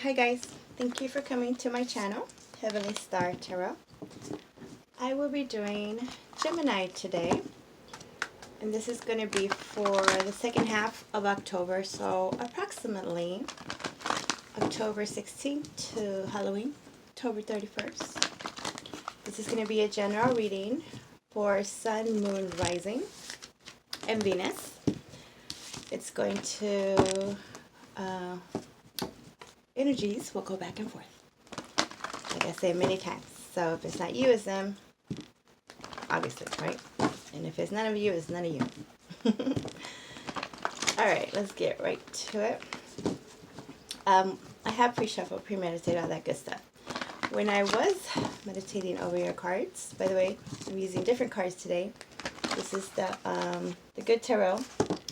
Hi guys, thank you for coming to my channel, Heavenly Star Tarot. I will be doing Gemini today, and this is going to be for the second half of October, so approximately October 16th to Halloween, October 31st. This is going to be a general reading for Sun, Moon, Rising, and Venus. It's going to energies will go back and forth, like I said many times. So if it's not you, it's them, obviously, right? And if it's none of you, it's none of you. Alright, let's get right to it. I have pre-shuffled, premeditated, all that good stuff. When I was meditating over your cards, by the way, I'm using different cards today. This is the Good Tarot.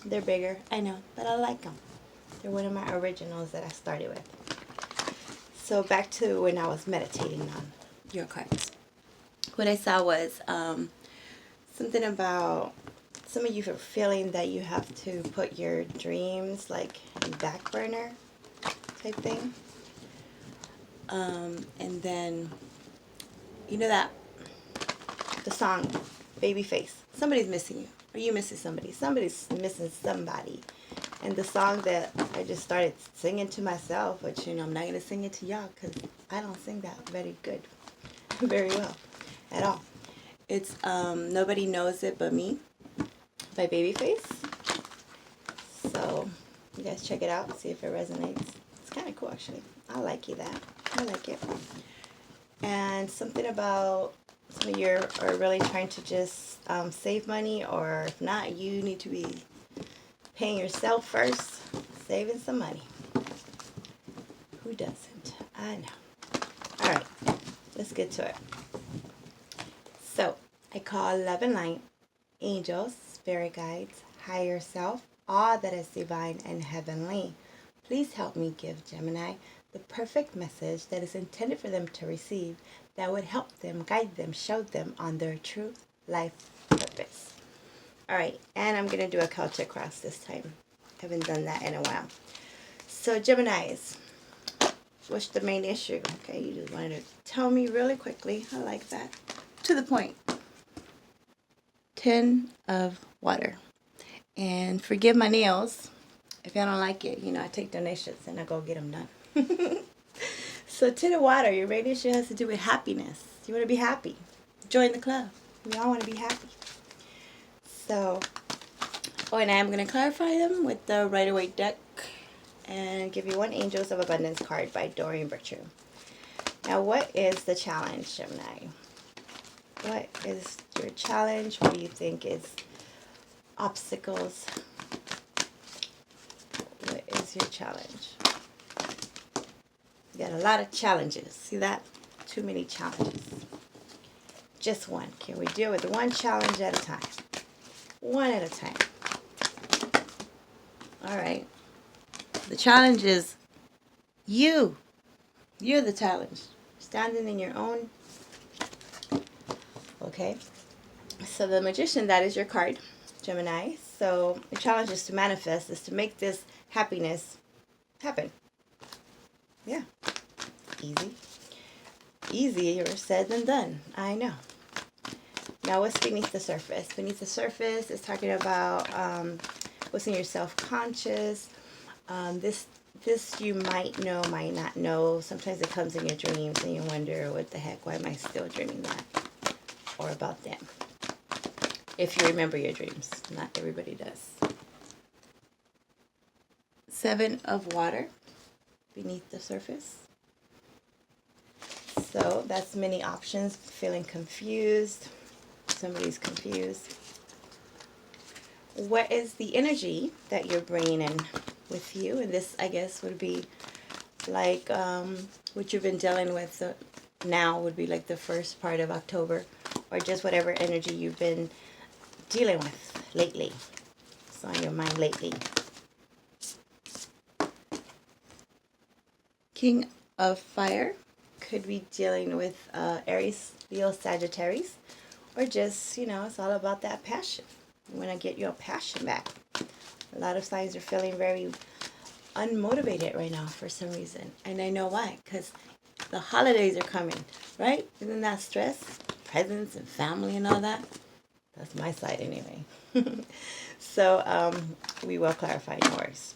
They're bigger, I know, but I like them. They're one of my originals that I started with. So back to when I was meditating on your cards. What I saw was something about some of you are feeling that you have to put your dreams like in back burner type thing. And then, you know that, the song, Babyface. Somebody's missing you. Or you missing somebody. Somebody's missing somebody. And the song that I just started singing to myself, which, you know, I'm not going to sing it to y'all because I don't sing that very good, very well, at all. It's Nobody Knows It But Me by Babyface. So, you guys check it out, see if it resonates. It's kind of cool, actually. I like that. I like it. And something about some of you are really trying to just save money, or if not, you need to be paying yourself first, saving some money. Who doesn't? I know. Alright, let's get to it. So, I call love and light, angels, spirit guides, higher self, all that is divine and heavenly. Please help me give Gemini the perfect message that is intended for them to receive, that would help them, guide them, show them on their true life purpose. Alright, and I'm going to do a Celtic cross this time. Haven't done that in a while. So, Geminis, what's the main issue? Okay, you just wanted to tell me really quickly. I like that. To the point. 10 of water. And forgive my nails. If y'all don't like it, you know, I take donations and I go get them done. So, 10 of water, your main issue has to do with happiness. You want to be happy. Join the club. We all want to be happy. So, and I am going to clarify them with the Rider-Waite deck and give you one Angels of Abundance card by Doreen Virtue. Now, what is the challenge, Gemini? What is your challenge? What do you think is obstacles? What is your challenge? You got a lot of challenges. See that? Too many challenges. Just one. Can we deal with one challenge at a time? One at a time. Alright. The challenge is you. You're the challenge. Standing in your own. Okay. So the Magician, that is your card, Gemini. So the challenge is to manifest, is to make this happiness happen. Yeah. Easy. Easier said than done. I know. Now, what's beneath the surface? Beneath the surface is talking about what's in your self-conscious. This you might know, might not know. Sometimes it comes in your dreams and you wonder, what the heck, why am I still dreaming that? Or about them. If you remember your dreams. Not everybody does. 7 of water beneath the surface. So that's many options. Feeling confused. Somebody's confused. What is the energy that you're bringing in with you? And this, I guess, would be like what you've been dealing with now would be like the first part of October, or just whatever energy you've been dealing with lately. It's on your mind lately. King of Fire could be dealing with Aries, Leo, Sagittarius, or just, you know, it's all about that passion. You want to get your passion back. A lot of signs are feeling very unmotivated right now for some reason. And I know why, because the holidays are coming, right? Isn't that stress? Presents and family and all that? That's my side anyway. So we will clarify yours.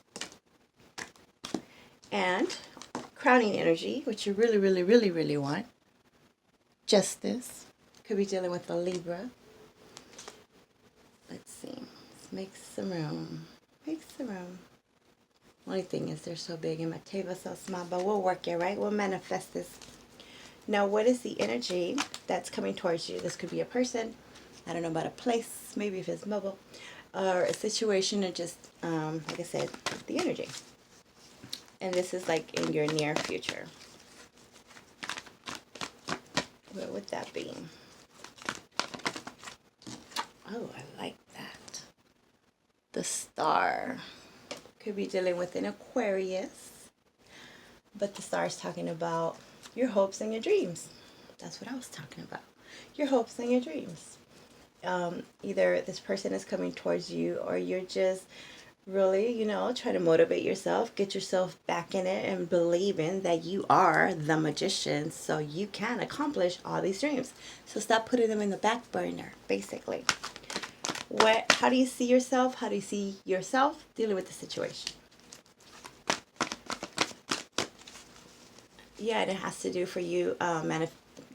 And crowning energy, which you really, really, really, really want. Justice. Could be dealing with a Libra. Let's see. Let's make some room. Make some room. Only thing is they're so big and my table's so small, but we'll work it, right? We'll manifest this. Now, what is the energy that's coming towards you? This could be a person. I don't know about a place, maybe if it's mobile, or a situation, or just, like I said, the energy. And this is like in your near future. What would that be? Oh, I like that. The Star. Could be dealing with an Aquarius. But the Star is talking about your hopes and your dreams. That's what I was talking about. Your hopes and your dreams. Either this person is coming towards you, or you're just really, trying to motivate yourself, get yourself back in it, and believing that you are the magician, so you can accomplish all these dreams. So stop putting them in the back burner, basically. How do you see yourself? How do you see yourself dealing with the situation? Yeah, and it has to do for you,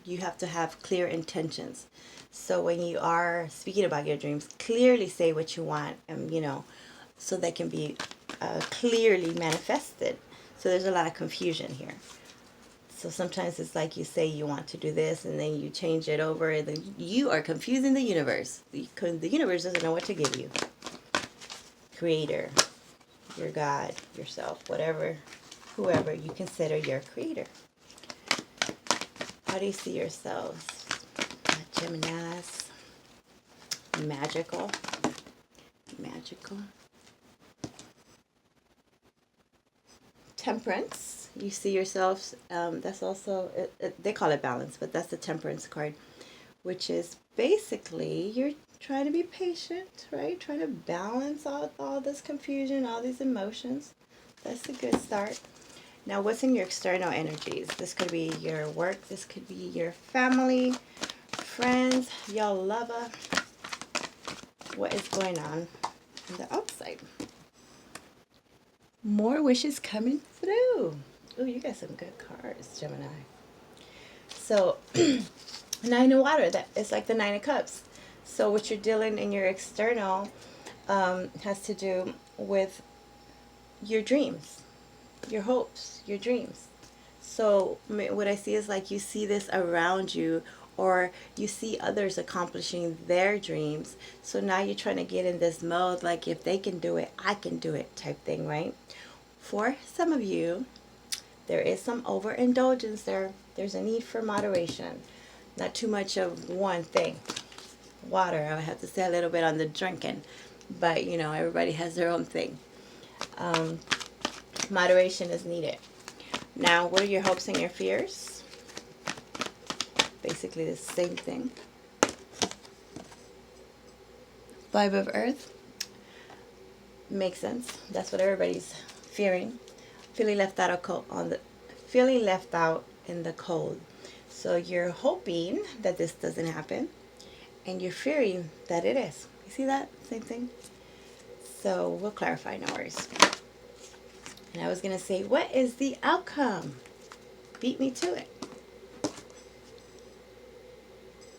you have to have clear intentions. So when you are speaking about your dreams, clearly say what you want, and so they can be clearly manifested. So there's a lot of confusion here. So sometimes it's like you say you want to do this, and then you change it over, and then you are confusing the universe. Because the universe doesn't know what to give you. Creator, your God, yourself, whatever, whoever you consider your creator. How do you see yourselves? Geminis. Magical. Magical. Temperance. You see yourselves, that's also, they call it balance, but that's the Temperance card, which is basically you're trying to be patient, right? Trying to balance out all this confusion, all these emotions. That's a good start. Now, what's in your external energies? This could be your work. This could be your family, friends, your lover. What is going on the outside? More wishes coming through. Oh, you got some good cards, Gemini. So, Nine of Water. That is like the Nine of Cups. So what you're dealing in your external has to do with your dreams, your hopes, your dreams. So what I see is like you see this around you, or you see others accomplishing their dreams. So now you're trying to get in this mode, like if they can do it, I can do it type thing, right? For some of you, there is some overindulgence there. There's a need for moderation. Not too much of one thing. Water, I would have to say a little bit on the drinking. But, everybody has their own thing. Moderation is needed. Now, what are your hopes and your fears? Basically the same thing. Five of Earth. Makes sense. That's what everybody's fearing. Feeling left out feeling left out in the cold. So you're hoping that this doesn't happen, and you're fearing that it is. You see that? Same thing. So we'll clarify no worries. And I was going to say, what is the outcome? Beat me to it.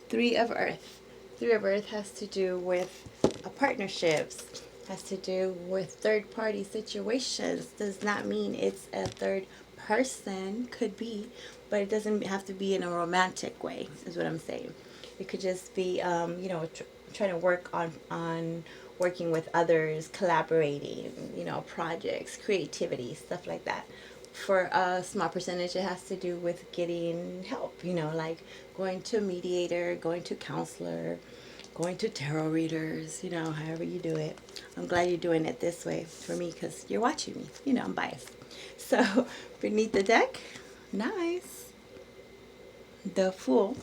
Three of Earth. Three of Earth has to do with partnerships, has to do with third-party situations. Does not mean it's a third person, could be, but it doesn't have to be in a romantic way, is what I'm saying. It could just be, trying to work on working with others, collaborating, projects, creativity, stuff like that. For a small percentage, it has to do with getting help, like going to a mediator, going to a counselor, going to tarot readers, however you do it. I'm glad you're doing it this way for me because you're watching me. I'm biased. So, beneath the deck, nice. The Fool.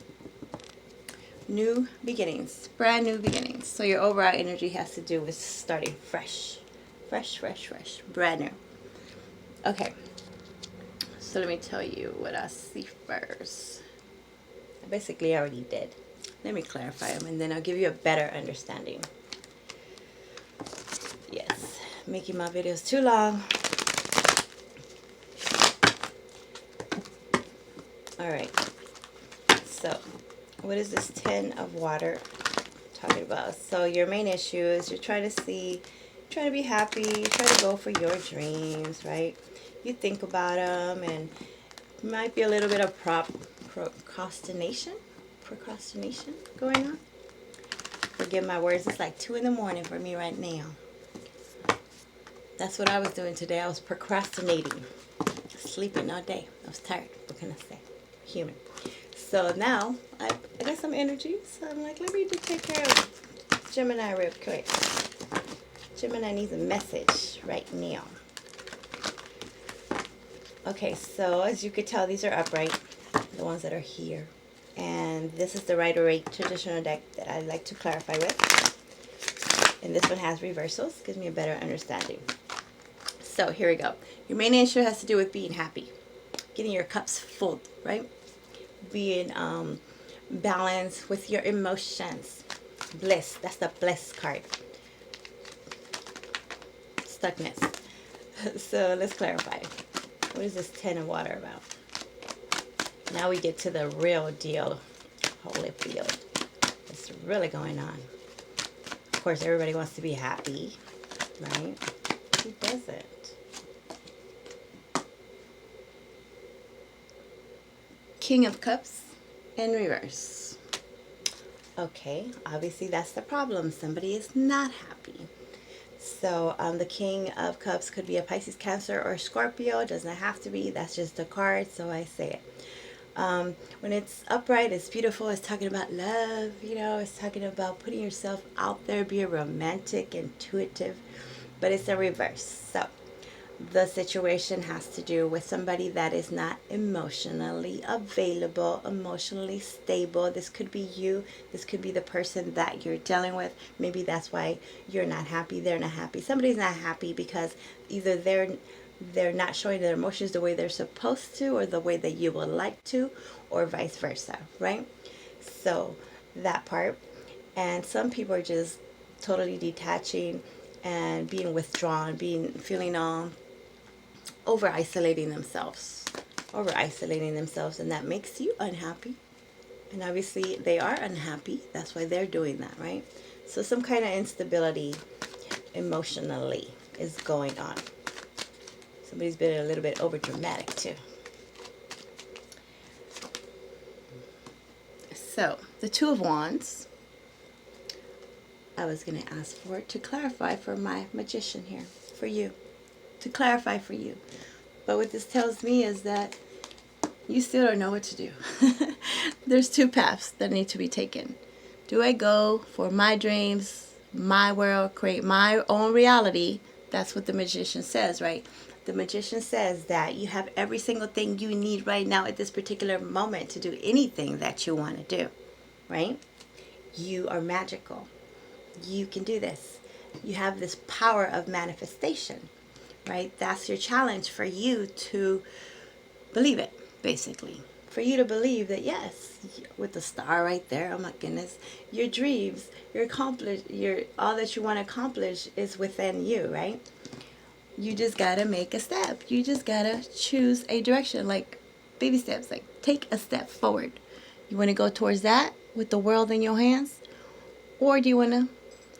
New beginnings, brand new beginnings. So your overall energy has to do with starting fresh, brand new. Okay, so let me tell you what I see first. I basically already did. Let me clarify them and then I'll give you a better understanding. Yes, making my videos too long. Alright, so what is this 10 of water talking about? So your main issue is you're trying to see, trying to be happy, you're trying to go for your dreams, right? You think about them and might be a little bit of procrastination going on. Forgive my words, it's like 2 in the morning for me right now. That's what I was doing today. I was procrastinating, sleeping all day. I was tired. What can I say? Human. So now I got some energy, so I'm like, let me just take care of Gemini real quick. Gemini needs a message right now. Okay, so as you could tell, these are upright, the ones that are here. And this is the Rider-Waite traditional deck that I like to clarify with. And this one has reversals, gives me a better understanding. So here we go. Your main issue has to do with being happy, getting your cups full, right? Being balanced with your emotions. Bliss, that's the bliss card. Stuckness. So let's clarify. What is this 10 of water about? Now we get to the real deal. Holyfield. What's really going on? Of course, everybody wants to be happy, right? Who doesn't? King of Cups in reverse. Okay, obviously that's the problem. Somebody is not happy. So the King of Cups could be a Pisces, Cancer, or Scorpio. Doesn't have to be. That's just a card, so I say it. When it's upright, it's beautiful. It's talking about love, you know. It's talking about putting yourself out there, being romantic, intuitive. But it's a reverse. So the situation has to do with somebody that is not emotionally available, emotionally stable. This could be you. This could be the person that you're dealing with. Maybe that's why you're not happy. They're not happy. Somebody's not happy because either they're not showing their emotions the way they're supposed to or the way that you would like to, or vice versa, right? So that part. And some people are just totally detaching and being withdrawn, feeling over isolating themselves, and that makes you unhappy. And obviously they are unhappy. That's why they're doing that, right? So some kind of instability emotionally is going on. Somebody's been a little bit over dramatic too. So the Two of Wands, I was going to ask for it to clarify for my magician here, for you, to clarify for you. But what this tells me is that you still don't know what to do. There's two paths that need to be taken. Do I go for my dreams, my world, create my own reality? That's what the magician says, right? The magician says that you have every single thing you need right now at this particular moment to do anything that you want to do, right? You are magical. You can do this. You have this power of manifestation, right? That's your challenge for you to believe it, basically. For you to believe that, yes, with the star right there, oh my goodness, your dreams, all that you want to accomplish is within you, right? You just got to make a step. You just got to choose a direction, like baby steps, like take a step forward. You want to go towards that with the world in your hands? Or do you want to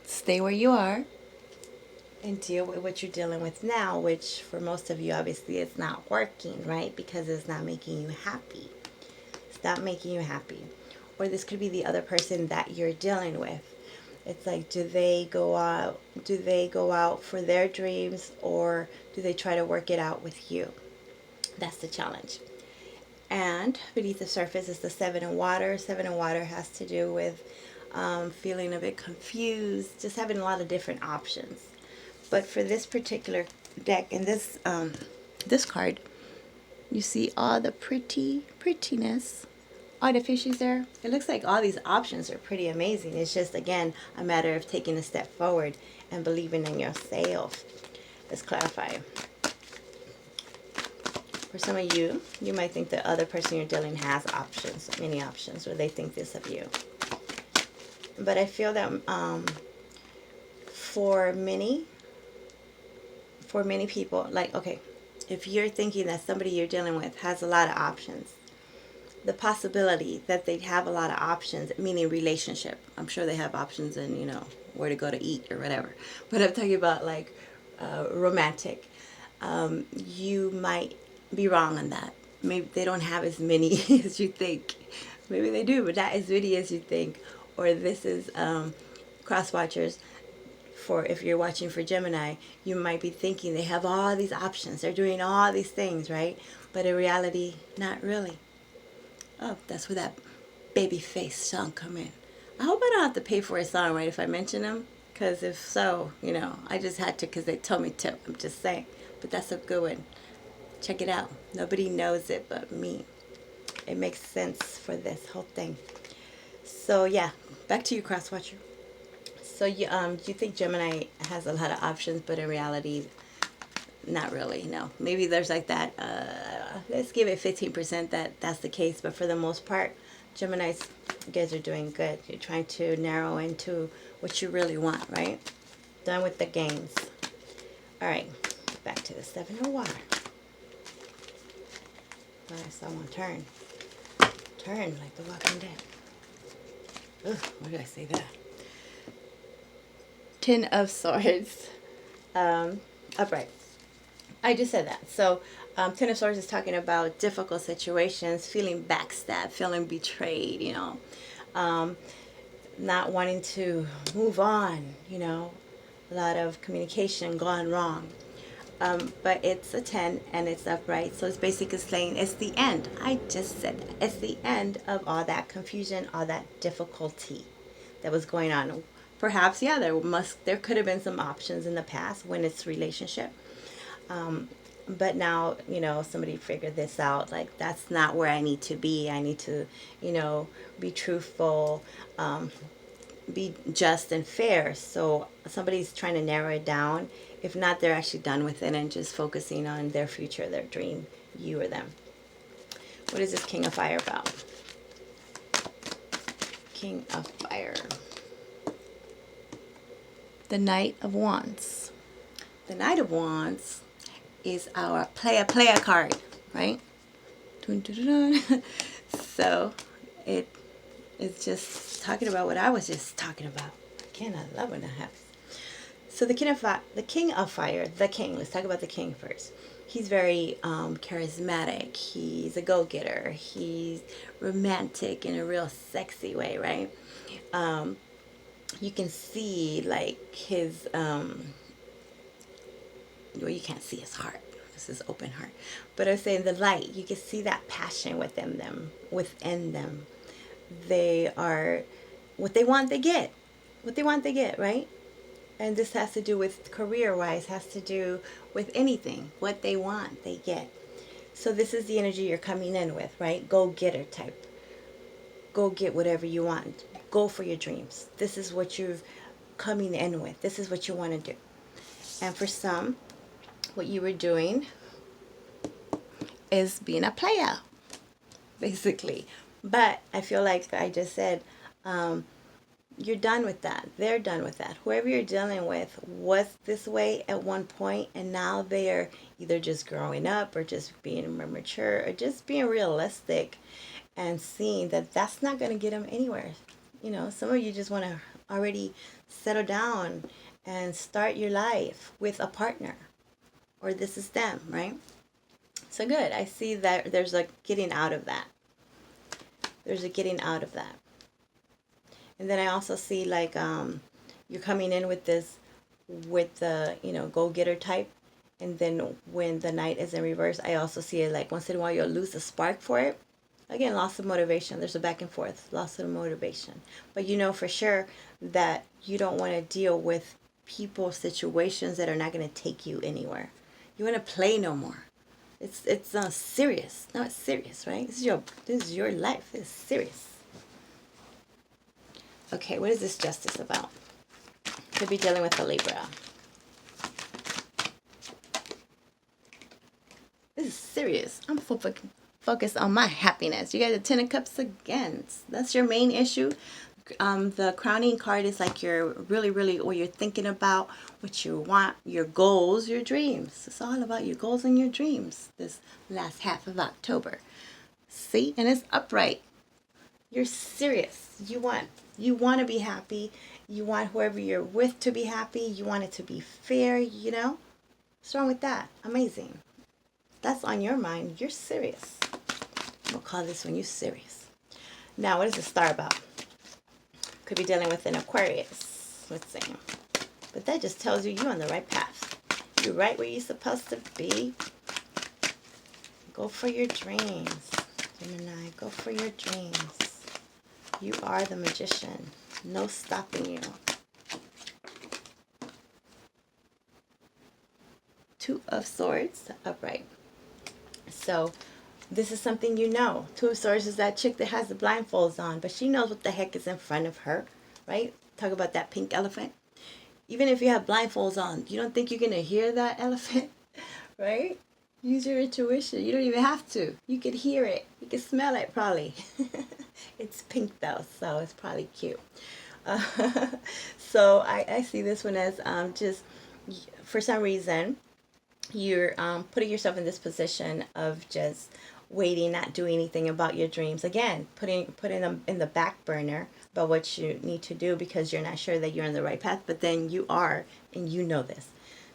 stay where you are and deal with what you're dealing with now, which for most of you, obviously, it's not working, right? Because it's not making you happy. It's not making you happy. Or this could be the other person that you're dealing with. It's like, do they go out for their dreams, or do they try to work it out with you? That's the challenge. And beneath the surface is the Seven in Water. Seven in Water has to do with feeling a bit confused, just having a lot of different options. But for this particular deck and this card, you see all the prettiness. All the fishies there. It looks like all these options are pretty amazing. It's just, again, a matter of taking a step forward and believing in yourself. Let's clarify. For some of you, you might think the other person you're dealing has options, many options, or they think this of you. But I feel that for many people, like, okay, if you're thinking that somebody you're dealing with has a lot of options, the possibility that they have a lot of options, meaning relationship, I'm sure they have options in, you know, where to go to eat or whatever. But I'm talking about like romantic. You might be wrong on that. Maybe they don't have as many as you think. Maybe they do, but not as many as you think. Or this is cross watchers. For if you're watching for Gemini, you might be thinking they have all these options. They're doing all these things, right? But in reality, not really. Oh, that's where that baby face song come in. I hope I don't have to pay for a song, right, if I mention them. Because if so, you know, I just had to because they told me to. I'm just saying. But that's a good one. Check it out. Nobody knows it but me. It makes sense for this whole thing. So, yeah, back to you, crosswatcher. So, you think Gemini has a lot of options, but in reality, not really, no. Maybe there's like that, let's give it 15% that's the case. But for the most part, Geminis, you guys are doing good. You're trying to narrow into what you really want, right? Done with the games. All right, back to the Seven of Water. All right, someone turn. Turn like the Walking Dead. Ugh, why did I say that? Ten of Swords. Upright. I just said that. So, Ten of Swords is talking about difficult situations, feeling backstabbed, feeling betrayed, you know, not wanting to move on, you know, a lot of communication gone wrong. But it's a 10 and it's upright. So it's basically saying it's the end. I just said that. It's the end of all that confusion, all that difficulty that was going on. Perhaps, yeah, there could have been some options in the past when it's relationship. But now, you know, somebody figured this out. Like, that's not where I need to be. I need to, you know, be truthful, be just and fair. So somebody's trying to narrow it down. If not, they're actually done with it and just focusing on their future, their dream, you or them. What is this King of Fire about? King of Fire. The Knight of Wands. The Knight of Wands is our player card, right? Dun, dun, dun, dun. So it is just talking about what I was just talking about. Again, I love when that happens. So the King of Fire, the King. Let's talk about the King first. He's very charismatic. He's a go-getter. He's romantic in a real sexy way, right? You can see like his well, you can't see his heart. This is open heart. But I was saying the light, you can see that passion within them. They are what they want, they get. What they want, they get, right? And this has to do with career-wise, has to do with anything. What they want, they get. So this is the energy you're coming in with, right? Go-getter type. Go get whatever you want. Go for your dreams. This is what you're coming in with. This is what you want to do. And for some, what you were doing is being a player, basically. But I feel like I just said, you're done with that. They're done with that. Whoever you're dealing with was this way at one point, and now they're either just growing up or just being more mature or just being realistic and seeing that that's not going to get them anywhere. You know, some of you just want to already settle down and start your life with a partner, or this is them, right? So good. I see that there's a getting out of that. There's a getting out of that. And then I also see like you're coming in with this, with the, you know, go-getter type. And then when the Knight is in reverse, I also see it like once in a while you'll lose the spark for it. Again, loss of motivation. There's a back and forth, loss of motivation. But you know for sure that you don't want to deal with people, situations that are not going to take you anywhere. You want to play no more. It's serious. No, it's serious, right? This is your life. It's serious. Okay, what is this Justice about? Could be dealing with a Libra. This is serious. I'm focused on my happiness. You got the Ten of Cups again. That's your main issue. The crowning card is like you're really, or you're thinking about what you want, your goals, your dreams. It's all about your goals and your dreams this last half of October. See? And it's upright. You're serious. You want to be happy. You want whoever you're with to be happy. You want it to be fair, you know? What's wrong with that? Amazing. That's on your mind. You're serious. We'll call this one you serious. Now, what is the star about? Could be dealing with an Aquarius. Let's see. But that just tells you you're on the right path. You're right where you're supposed to be. Go for your dreams, Gemini. Go for your dreams. You are the magician. No stopping you. Two of Swords, upright. So this is something you know. Two of Swords is that chick that has the blindfolds on, but she knows what the heck is in front of her, right? Talk about that pink elephant. Even if you have blindfolds on, you don't think you're going to hear that elephant, right? Use your intuition. You don't even have to. You can hear it. You can smell it probably. It's pink though, so it's probably cute. So I see this one as just for some reason you're putting yourself in this position of just waiting, not doing anything about your dreams. Again, putting them in the back burner about what you need to do because you're not sure that you're on the right path, but then you are, and you know this.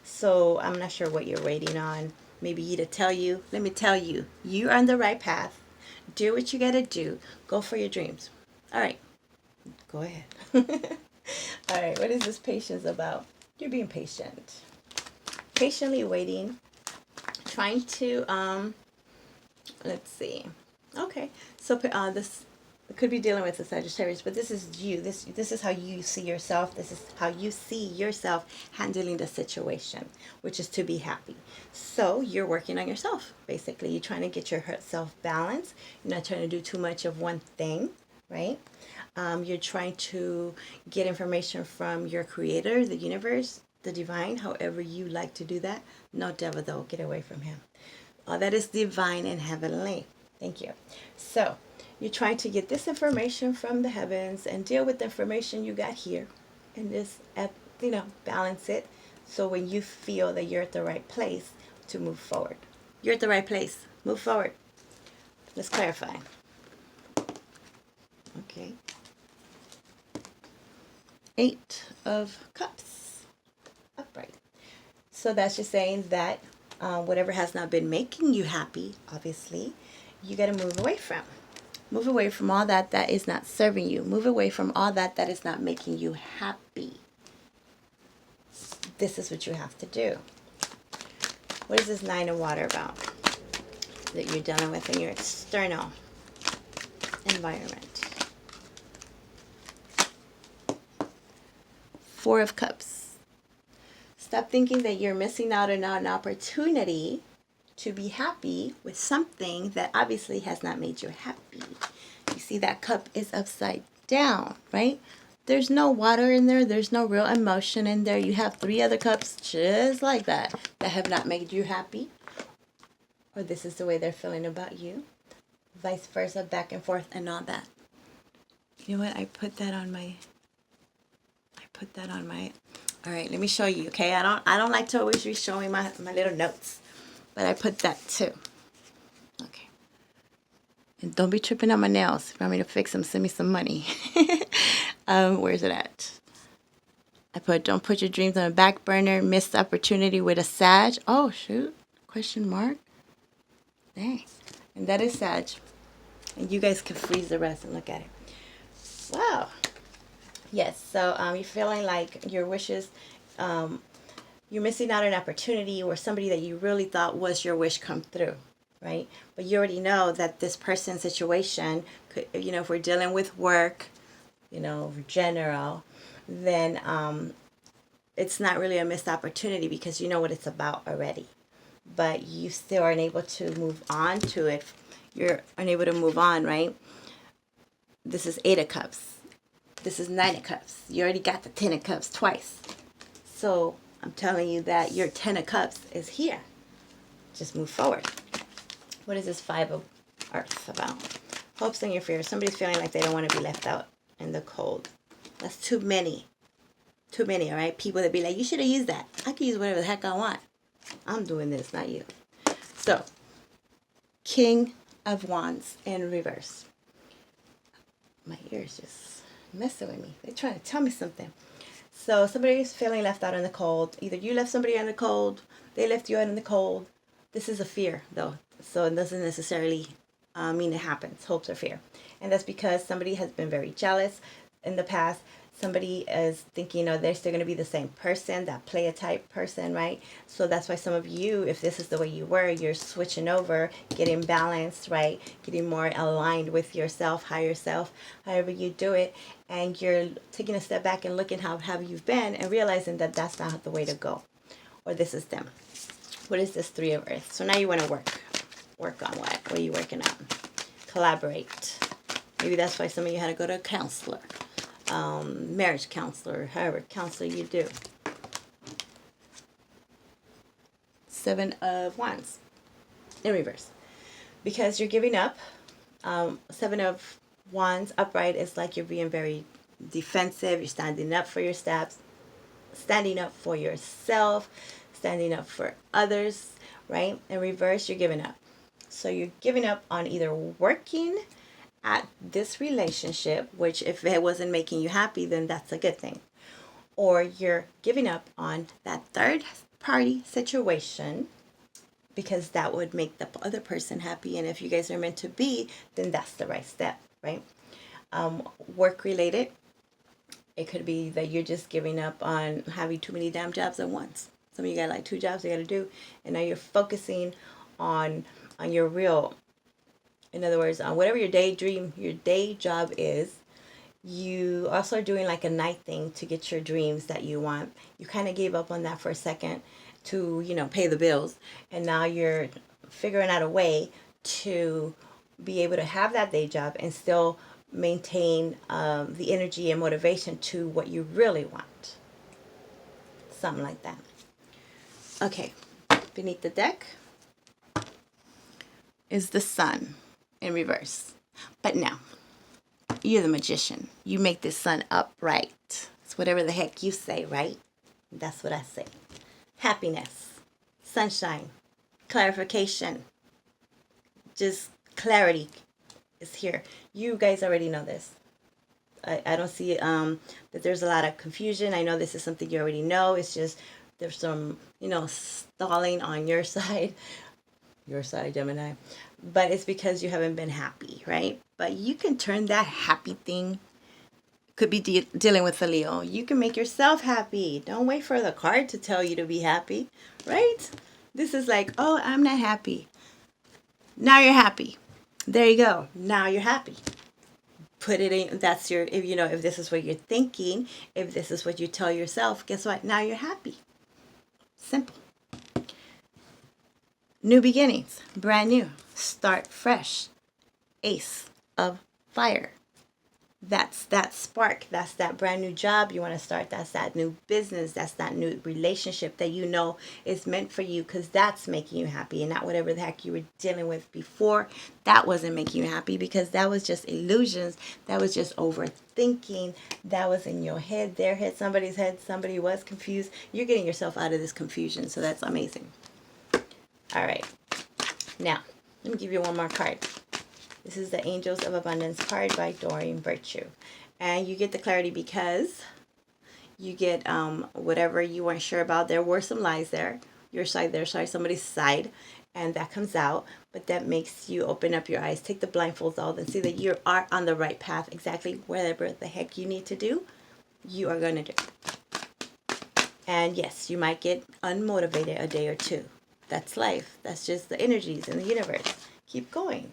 So I'm not sure what you're waiting on. Maybe you to tell you. Let me tell you, you're on the right path. Do what you got to do. Go for your dreams. All right. Go ahead. All right. What is this patience about? You're being patient. Patiently waiting. Trying to, let's see. Okay. So this could be dealing with the Sagittarius, but this is you. This is how you see yourself. This is how you see yourself handling the situation, which is to be happy. So you're working on yourself, basically. You're trying to get yourself balanced. You're not trying to do too much of one thing, right? You're trying to get information from your creator, the universe, the divine, however you like to do that. No devil, though. Get away from him. All that is divine and heavenly. Thank you. So you're trying to get this information from the heavens and deal with the information you got here and just, balance it. So when you feel that you're at the right place to move forward, you're at the right place. Move forward. Let's clarify. Okay. 8 of Cups. Upright. So that's just saying that whatever has not been making you happy, obviously, you got to move away from. Move away from all that is not serving you. Move away from all that is not making you happy. This is what you have to do. What is this 9 of Water about that you're dealing with in your external environment? 4 of Cups. Stop thinking that you're missing out on an opportunity to be happy with something that obviously has not made you happy. You see that cup is upside down, right? There's no water in there. There's no real emotion in there. You have 3 other cups just like that have not made you happy. Or this is the way they're feeling about you. Vice versa, back and forth and all that. You know what? I put that on my... All right, let me show you, okay? I don't like to always be showing my little notes. But I put that too. Okay. And don't be tripping on my nails. If you want me to fix them, send me some money. Where's it at? I put, don't put your dreams on the back burner. Missed opportunity with a Sag. Oh, shoot. Question mark. Dang. And that is Sag. And you guys can freeze the rest and look at it. Wow. Yes, so you're feeling like your wishes... you're missing out on an opportunity or somebody that you really thought was your wish come through, right? But you already know that this person's situation could, if we're dealing with work, general, then it's not really a missed opportunity because you know what it's about already. But you still aren't able to move on to it. You're unable to move on, right? This is 8 of Cups. This is 9 of Cups. You already got the 10 of Cups twice. So I'm telling you that your 10 of Cups is here. Just move forward. What is this Five of Earth about? Hopes and your fears. Somebody's feeling like they don't want to be left out in the cold. That's too many. Too many, all right? People that be like, you should have used that. I can use whatever the heck I want. I'm doing this, not you. So, King of Wands in reverse. My ears just messing with me. They're trying to tell me something. So somebody's feeling left out in the cold. Either you left somebody in the cold, they left you out in the cold. This is a fear, though. So it doesn't necessarily mean it happens. Hopes or fear. And that's because somebody has been very jealous in the past. Somebody is thinking, they're still going to be the same person, that play type person, right? So that's why some of you, if this is the way you were, you're switching over, getting balanced, right? Getting more aligned with yourself, higher self, however you do it. And you're taking a step back and looking how you've been and realizing that that's not the way to go. Or this is them. What is this Three of Earth? So now you want to work on what? What are you working on? Collaborate. Maybe that's why some of you had to go to a counselor. Marriage counselor, however counselor you do. Seven of Wands in reverse. Because you're giving up. Seven of Wands upright is like you're being very defensive. You're standing up for your steps, standing up for yourself, standing up for others, right? In reverse, you're giving up. So you're giving up on either working at this relationship, which if it wasn't making you happy, then that's a good thing. Or you're giving up on that third party situation because that would make the other person happy. And if you guys are meant to be, then that's the right step, right? Work related. It could be that you're just giving up on having too many damn jobs at once. Some of you got like 2 jobs you got to do. And now you're focusing on your real, in other words, on whatever your day job is. You also are doing like a night thing to get your dreams that you want. You kind of gave up on that for a second to, pay the bills. And now you're figuring out a way to be able to have that day job and still maintain the energy and motivation to what you really want. Something like that. Okay, beneath the deck is the Sun in reverse. But now, you're the magician. You make this sun upright. It's whatever the heck you say, right? That's what I say. Happiness, sunshine, clarification, just clarity is here. You guys already know this. I don't see that there's a lot of confusion. I know this is something you already know. It's just there's some, stalling on your side. Your side, Gemini. But it's because you haven't been happy, right? But you can turn that happy thing. Could be dealing with a Leo. You can make yourself happy. Don't wait for the card to tell you to be happy, right? This is like, oh, I'm not happy. Now you're happy. There you go. Now you're happy. Put it in. That's your, if this is what you're thinking, if this is what you tell yourself, guess what? Now you're happy. Simple. New beginnings, brand new, start fresh, Ace of Fire. That's that spark, that's that brand new job you want to start, that's that new business, that's that new relationship that is meant for you because that's making you happy and not whatever the heck you were dealing with before. That wasn't making you happy because that was just illusions, that was just overthinking, that was in your head, their head, somebody's head, somebody was confused. You're getting yourself out of this confusion, so that's amazing. All right, now let me give you one more card. This is the Angels of Abundance card by Doreen Virtue, and you get the clarity because you get whatever you weren't sure about. There were some lies there, your side, their side, somebody's side, and that comes out. But that makes you open up your eyes, take the blindfolds off, and see that you are on the right path. Exactly whatever the heck you need to do, you are going to do. And yes, you might get unmotivated a day or two. That's life. That's just the energies in the universe. Keep going.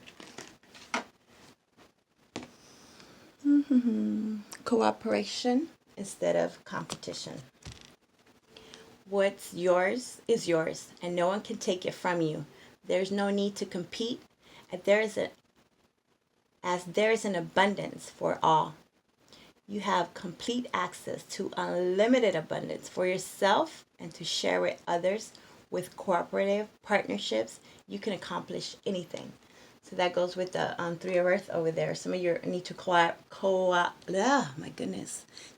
Cooperation instead of competition. What's yours is yours, and no one can take it from you. There's no need to compete, as there is an abundance for all. You have complete access to unlimited abundance for yourself and to share with others with cooperative partnerships, you can accomplish anything. So that goes with the Three of Earth over there. Some of you need to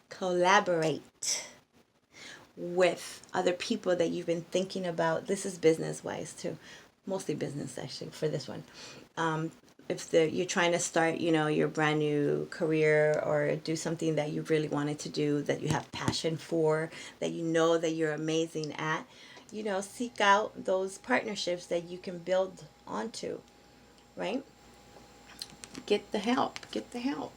collaborate with other people that you've been thinking about. This is business wise too, mostly business actually for this one. If you're trying to start, your brand new career or do something that you really wanted to do, that you have passion for, that you know that you're amazing at, seek out those partnerships that you can build onto, right? Get the help. Get the help.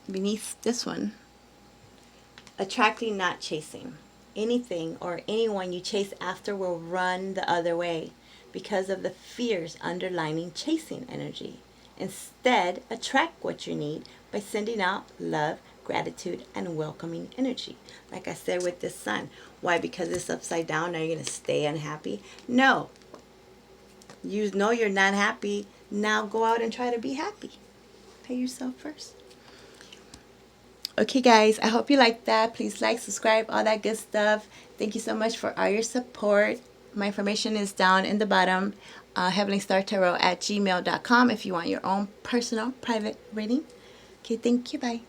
Beneath this one, attracting, not chasing. Anything or anyone you chase after will run the other way because of the fears underlining chasing energy. Instead, attract what you need by sending out love, gratitude, and welcoming energy. Like I said with this sun. Why? Because it's upside down. Are you going to stay unhappy? No. You know you're not happy. Now go out and try to be happy. Pay yourself first. Okay, guys, I hope you liked that. Please like, subscribe, all that good stuff. Thank you so much for all your support. My information is down in the bottom. heavenlystartarot@gmail.com if you want your own personal private reading. Okay, thank you. Bye.